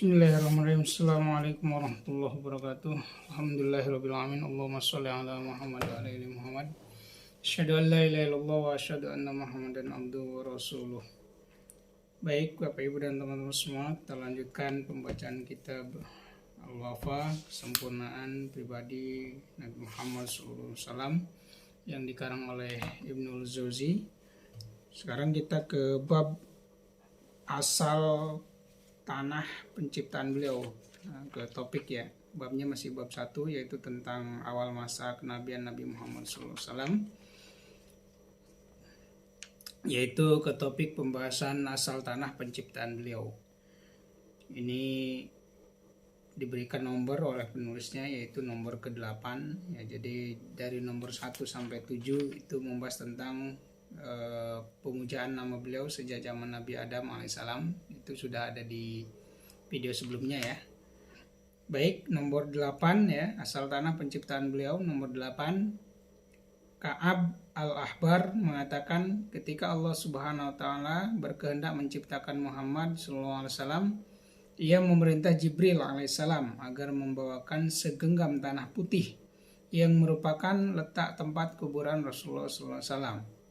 Bismillahirrahmanirrahim. Assalamualaikum warahmatullahi wabarakatuh. Alhamdulillahirrabbilalamin. Allahumma sholli ala Muhammad wa ala ali Muhammad. Asyhadu an la ilaha illallah wa asyhadu anna Muhammadan abduhu wa rasuluh. Baik Bapak Ibu dan teman-teman semua, kita lanjutkan pembacaan kitab Al-Wafa, kesempurnaan pribadi Nabi Muhammad SAW yang dikarang oleh Ibnul Jauzi. Sekarang kita ke bab asal tanah penciptaan beliau, ke topik ya. Babnya masih bab 1, yaitu tentang awal masa kenabian Nabi Muhammad SAW, yaitu ke topik pembahasan asal tanah penciptaan beliau. Ini diberikan nomor oleh penulisnya, yaitu nomor ke-8 ya. Jadi dari nomor 1 sampai 7 itu membahas tentang pemujaan nama beliau sejak zaman Nabi Adam alaihissalam. Itu sudah ada di video sebelumnya ya. Baik, nomor 8 ya, asal tanah penciptaan beliau. Nomor 8, Ka'ab al-Ahbar mengatakan ketika Allah Subhanahu wa taala berkehendak menciptakan Muhammad SAW, ia memerintah Jibril alaihissalam agar membawakan segenggam tanah putih yang merupakan letak tempat kuburan Rasulullah SAW.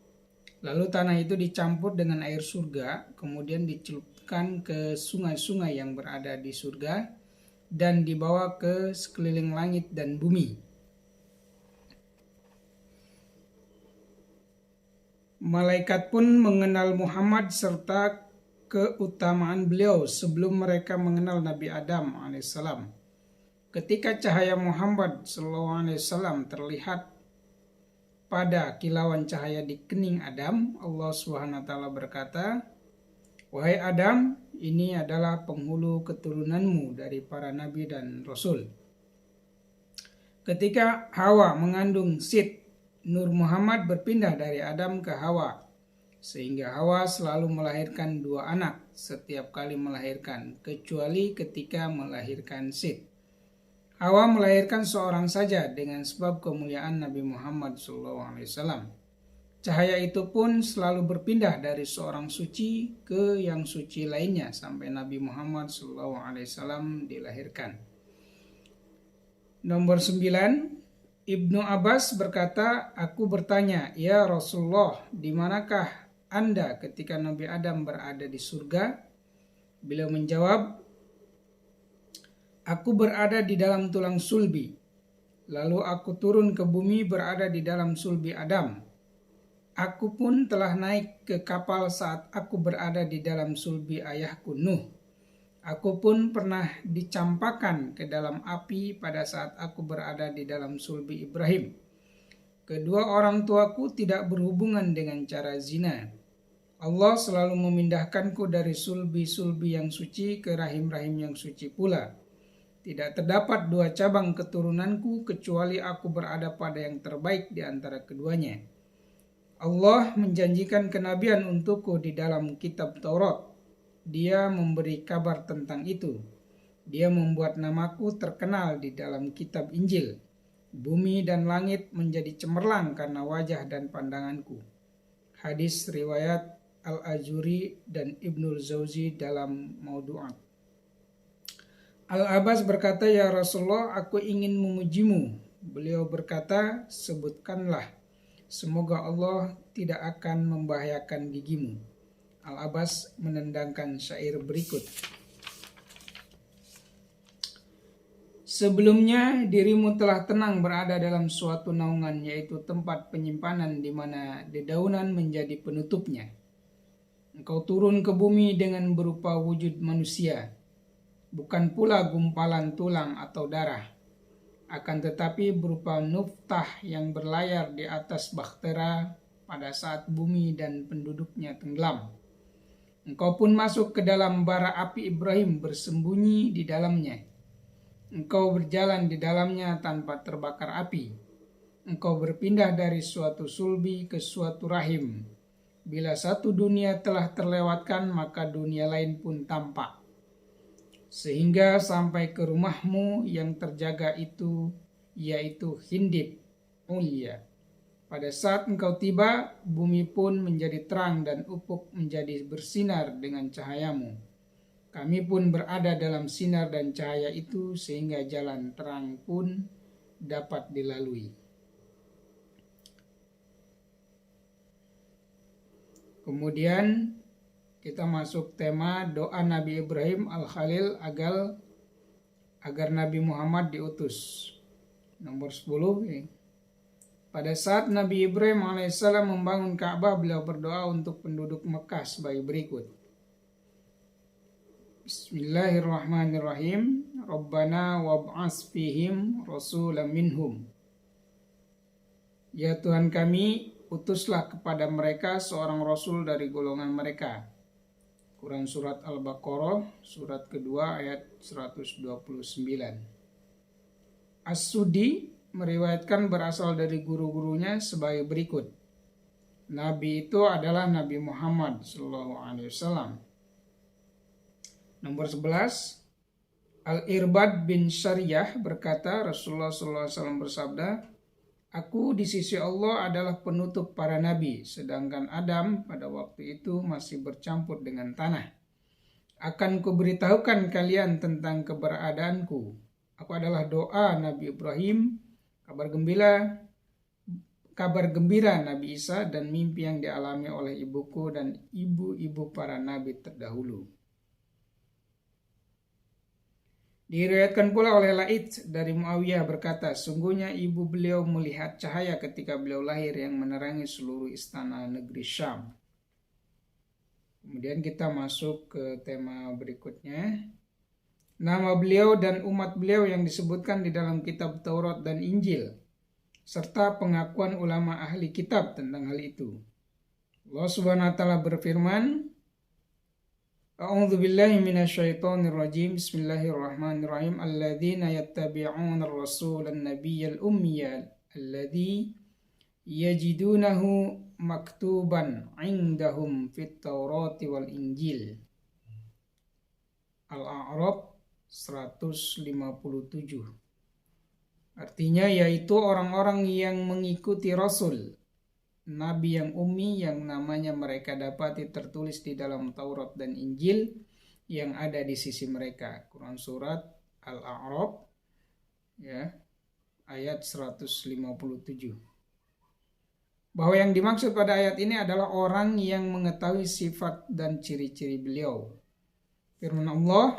Lalu tanah itu dicampur dengan air surga, kemudian dicelupkan ke sungai-sungai yang berada di surga dan dibawa ke sekeliling langit dan bumi. Malaikat pun mengenal Muhammad serta keutamaan beliau sebelum mereka mengenal Nabi Adam alaihissalam. Ketika cahaya Muhammad SAW terlihat pada kilauan cahaya di kening Adam, Allah SWT berkata, "Wahai Adam, ini adalah penghulu keturunanmu dari para nabi dan rasul." Ketika Hawa mengandung Sid, Nur Muhammad berpindah dari Adam ke Hawa, sehingga Hawa selalu melahirkan 2 anak setiap kali melahirkan, kecuali ketika melahirkan Sid. Hawa melahirkan seorang saja dengan sebab kemuliaan Nabi Muhammad SAW. Cahaya itu pun selalu berpindah dari seorang suci ke yang suci lainnya sampai Nabi Muhammad SAW dilahirkan. Nomor 9, Ibnu Abbas berkata, "Aku bertanya, ya Rasulullah, di manakah Anda ketika Nabi Adam berada di surga?" Beliau menjawab, "Aku berada di dalam tulang sulbi. Lalu aku turun ke bumi berada di dalam sulbi Adam. Aku pun telah naik ke kapal saat aku berada di dalam sulbi ayahku Nuh. Aku pun pernah dicampakkan ke dalam api pada saat aku berada di dalam sulbi Ibrahim. Kedua orang tuaku tidak berhubungan dengan cara zina. Allah selalu memindahkanku dari sulbi-sulbi yang suci ke rahim-rahim yang suci pula. Tidak terdapat 2 cabang keturunanku kecuali aku berada pada yang terbaik di antara keduanya. Allah menjanjikan kenabian untukku di dalam kitab Taurat. Dia memberi kabar tentang itu. Dia membuat namaku terkenal di dalam kitab Injil. Bumi dan langit menjadi cemerlang karena wajah dan pandanganku." Hadis riwayat Al-Ajuri dan Ibnul Jauzi dalam Maudu'at. Al-Abbas berkata, "Ya Rasulullah, aku ingin memujimu." Beliau berkata, "Sebutkanlah. Semoga Allah tidak akan membahayakan gigimu." Al-Abbas menendangkan syair berikut. "Sebelumnya dirimu telah tenang berada dalam suatu naungan, yaitu tempat penyimpanan di mana dedaunan menjadi penutupnya. Engkau turun ke bumi dengan berupa wujud manusia, bukan pula gumpalan tulang atau darah, akan tetapi berupa nuftah yang berlayar di atas bahtera pada saat bumi dan penduduknya tenggelam. Engkau pun masuk ke dalam bara api Ibrahim bersembunyi di dalamnya. Engkau berjalan di dalamnya tanpa terbakar api. Engkau berpindah dari suatu sulbi ke suatu rahim. Bila satu dunia telah terlewatkan, maka dunia lain pun tampak. Sehingga sampai ke rumahmu yang terjaga itu, yaitu Hindib Ulya. Pada saat engkau tiba, bumi pun menjadi terang dan ufuk menjadi bersinar dengan cahayamu. Kami pun berada dalam sinar dan cahaya itu sehingga jalan terang pun dapat dilalui. Kemudian kita masuk tema doa Nabi Ibrahim Al-Khalil agar Nabi Muhammad diutus. Nomor 10. Pada saat Nabi Ibrahim alaihissalam membangun Ka'bah, beliau berdoa untuk penduduk Mekah sebagai berikut. Bismillahirrahmanirrahim. Rabbana wab'as fihim rasulan minhum. Ya Tuhan kami, utuslah kepada mereka seorang rasul dari golongan mereka. Quran surat Al-Baqarah, surat kedua ayat 129. As-Sudi meriwayatkan berasal dari guru-gurunya sebagai berikut. Nabi itu adalah Nabi Muhammad SAW. Nomor 11. Al-Irbad bin Syariyah berkata, Rasulullah SAW bersabda, Aku di sisi Allah adalah penutup para nabi, sedangkan Adam pada waktu itu masih bercampur dengan tanah. Akan kuberitahukan kalian tentang keberadaanku. Aku adalah doa Nabi Ibrahim, kabar gembira Nabi Isa, dan mimpi yang dialami oleh ibuku dan ibu-ibu para nabi terdahulu. Diriwayatkan pula oleh Laits dari Muawiyah berkata, sungguhnya ibu beliau melihat cahaya ketika beliau lahir yang menerangi seluruh istana negeri Syam. Kemudian kita masuk ke tema berikutnya. Nama beliau dan umat beliau yang disebutkan di dalam kitab Taurat dan Injil, serta pengakuan ulama ahli kitab tentang hal itu. Allah Subhanahu wa taala berfirman, A'udzu billahi minasyaitonir rajim. Bismillahirrahmanirrahim. Alladzina yattabi'una ar-rasulan nabiyyal ummiyal alladzi yajidunahu maktuban 'indahum fit Taurati wal Injil. Al-A'raf 157. Artinya yaitu orang-orang yang mengikuti Rasul Nabi yang ummi yang namanya mereka dapati tertulis di dalam Taurat dan Injil yang ada di sisi mereka. Quran surat Al-A'raf ayat 157. Bahwa yang dimaksud pada ayat ini adalah orang yang mengetahui sifat dan ciri-ciri beliau. Firman Allah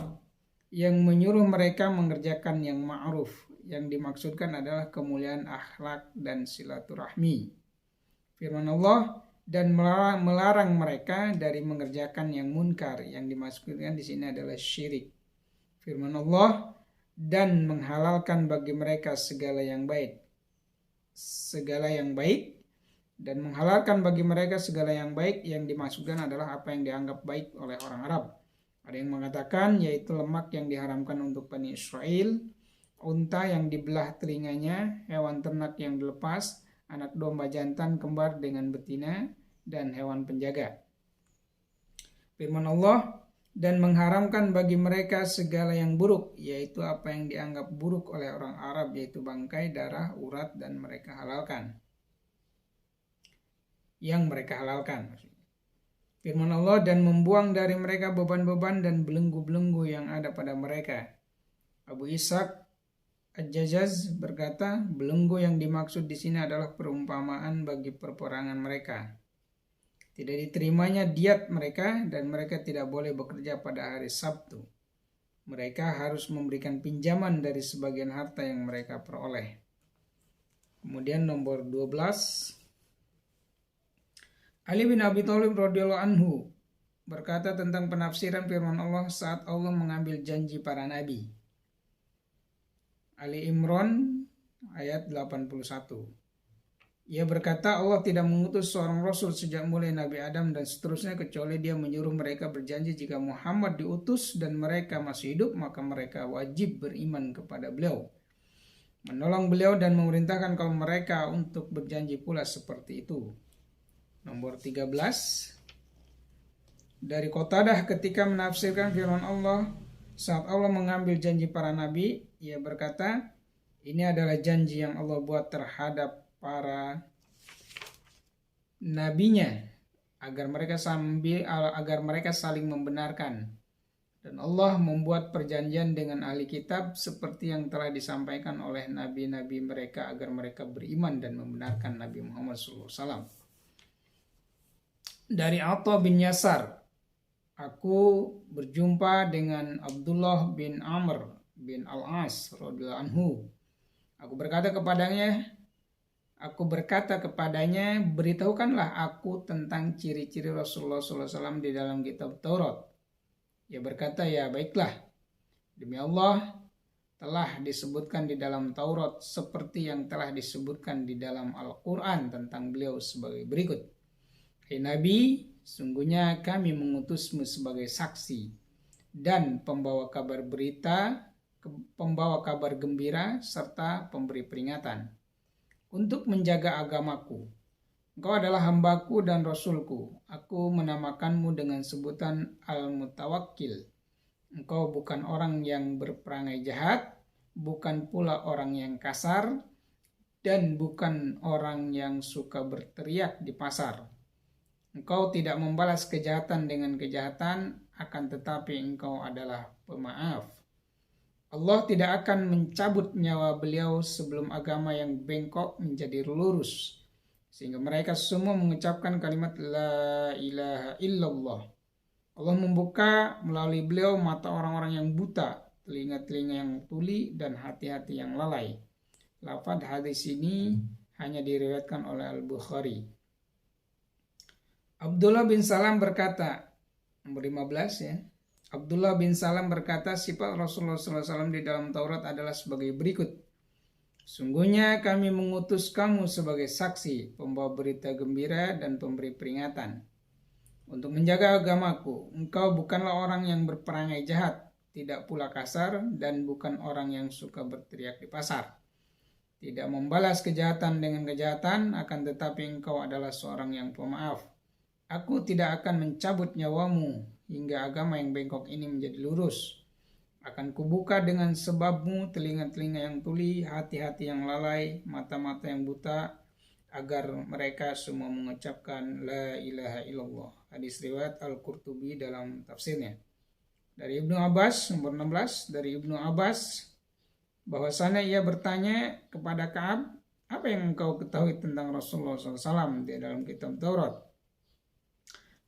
yang menyuruh mereka mengerjakan yang ma'ruf. Yang dimaksudkan adalah kemuliaan akhlak dan silaturahmi. Firman Allah dan melarang mereka dari mengerjakan yang munkar. Yang dimaksudkan di sini adalah syirik. Firman Allah dan menghalalkan bagi mereka segala yang baik. Dan menghalalkan bagi mereka segala yang baik yang dimaksudkan adalah apa yang dianggap baik oleh orang Arab. Ada yang mengatakan yaitu lemak yang diharamkan untuk Bani Israel, unta yang dibelah telinganya, hewan ternak yang dilepas, anak domba jantan kembar dengan betina, dan hewan penjaga. Firman Allah, dan mengharamkan bagi mereka segala yang buruk, yaitu apa yang dianggap buruk oleh orang Arab, yaitu bangkai, darah, urat, dan mereka halalkan. Yang mereka halalkan. Firman Allah, dan membuang dari mereka beban-beban dan belenggu-belenggu yang ada pada mereka. Abu Ishaq Al-Jazaz berkata, belenggu yang dimaksud di sini adalah perumpamaan bagi perperangan mereka. Tidak diterimanya diat mereka dan mereka tidak boleh bekerja pada hari Sabtu. Mereka harus memberikan pinjaman dari sebagian harta yang mereka peroleh. Kemudian nomor 12. Ali bin Abi Thalib radhiyallahu anhu berkata tentang penafsiran firman Allah saat Allah mengambil janji para nabi. Ali Imran ayat 81. Ia berkata, Allah tidak mengutus seorang rasul sejak mulai Nabi Adam dan seterusnya kecuali dia menyuruh mereka berjanji jika Muhammad diutus dan mereka masih hidup maka mereka wajib beriman kepada beliau, menolong beliau dan memerintahkan kaum mereka untuk berjanji pula seperti itu. Nomor 13. Dari Qatadah ketika menafsirkan firman Allah saat Allah mengambil janji para nabi, ia berkata, ini adalah janji yang Allah buat terhadap para nabinya agar mereka saling membenarkan Dan Allah membuat perjanjian dengan ahli kitab seperti yang telah disampaikan oleh nabi-nabi mereka agar mereka beriman dan membenarkan Nabi Muhammad SAW. Dari Atha bin Yasar, aku berjumpa dengan Abdullah bin Amr bin Al-As radhiyallahu anhu. Aku berkata kepadanya, beritahukanlah aku tentang ciri-ciri Rasulullah SAW di dalam kitab Taurat. Ia berkata, ya baiklah, demi Allah telah disebutkan di dalam Taurat seperti yang telah disebutkan di dalam Al-Quran tentang beliau sebagai berikut. Hai Nabi, sungguhnya kami mengutusmu sebagai saksi dan pembawa kabar gembira serta pemberi peringatan untuk menjaga agamaku. Engkau adalah hambaku dan rasulku. Aku menamakanmu dengan sebutan Al-Mutawakkil. Engkau bukan orang yang berperangai jahat, bukan pula orang yang kasar, dan bukan orang yang suka berteriak di pasar. Engkau tidak membalas kejahatan dengan kejahatan, akan tetapi engkau adalah pemaaf. Allah tidak akan mencabut nyawa beliau sebelum agama yang bengkok menjadi lurus, sehingga mereka semua mengucapkan kalimat La ilaha illallah. Allah membuka melalui beliau mata orang-orang yang buta, telinga-telinga yang tuli, dan hati-hati yang lalai. Lafaz hadis ini hanya diriwayatkan oleh Al-Bukhari. Abdullah bin Salam berkata, nomor 15 ya. Abdullah bin Salam berkata, sifat Rasulullah SAW di dalam Taurat adalah sebagai berikut. Sungguhnya kami mengutus kamu sebagai saksi, pembawa berita gembira dan pemberi peringatan. Untuk menjaga agamaku, engkau bukanlah orang yang berperangai jahat, tidak pula kasar, dan bukan orang yang suka berteriak di pasar. Tidak membalas kejahatan dengan kejahatan, akan tetapi engkau adalah seorang yang pemaaf. Aku tidak akan mencabut nyawamu hingga agama yang bengkok ini menjadi lurus. Akan kubuka dengan sebabmu telinga-telinga yang tuli, hati-hati yang lalai, mata-mata yang buta, agar mereka semua mengucapkan La ilaha illallah. Hadis riwayat Al-Qurtubi dalam tafsirnya. Dari Ibnu Abbas, nomor 16, dari Ibnu Abbas, bahwasanya ia bertanya kepada Ka'ab, apa yang engkau ketahui tentang Rasulullah SAW di dalam kitab Taurat?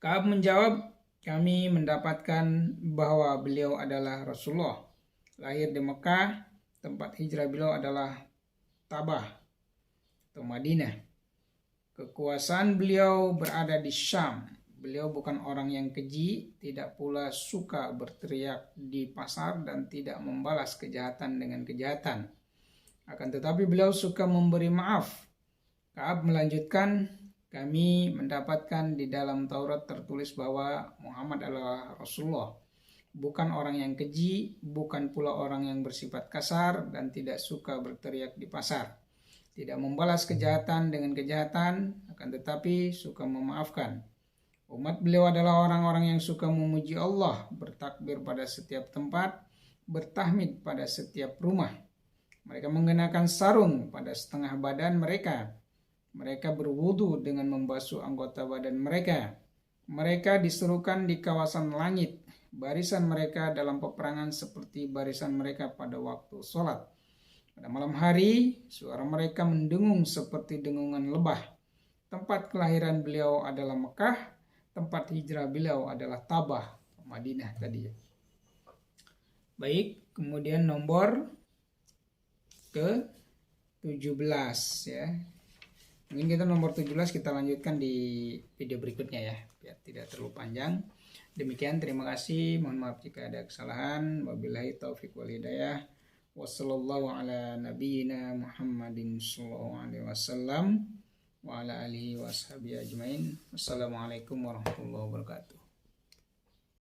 Ka'ab menjawab, kami mendapatkan bahwa beliau adalah Rasulullah. Lahir di Mekah, tempat hijrah beliau adalah Tabah atau Madinah. Kekuasaan beliau berada di Syam. Beliau bukan orang yang keji, tidak pula suka berteriak di pasar dan tidak membalas kejahatan dengan kejahatan. Akan tetapi beliau suka memberi maaf. Ka'ab melanjutkan, kami mendapatkan di dalam Taurat tertulis bahwa Muhammad adalah Rasulullah. Bukan orang yang keji, bukan pula orang yang bersifat kasar dan tidak suka berteriak di pasar. Tidak membalas kejahatan dengan kejahatan, akan tetapi suka memaafkan. Umat beliau adalah orang-orang yang suka memuji Allah, bertakbir pada setiap tempat, bertahmid pada setiap rumah. Mereka mengenakan sarung pada setengah badan mereka. Mereka berwudu dengan membasuh anggota badan mereka. Mereka diserukan di kawasan langit. Barisan mereka dalam peperangan seperti barisan mereka pada waktu sholat. Pada malam hari, suara mereka mendengung seperti dengungan lebah. Tempat kelahiran beliau adalah Mekah. Tempat hijrah beliau adalah Tabah, Madinah tadi. Baik, kemudian nomor ke-17 ya. Mungkin kita nomor 17 kita lanjutkan di video berikutnya ya, biar tidak terlalu panjang. Demikian, terima kasih. Mohon maaf jika ada kesalahan. Wabillahi taufiq wal hidayah. Wassallallahu ala nabiyyina Muhammadin sallallahu alaihi wasallam wa ala alihi washabihi ajmain. Wassalamualaikum warahmatullahi wabarakatuh.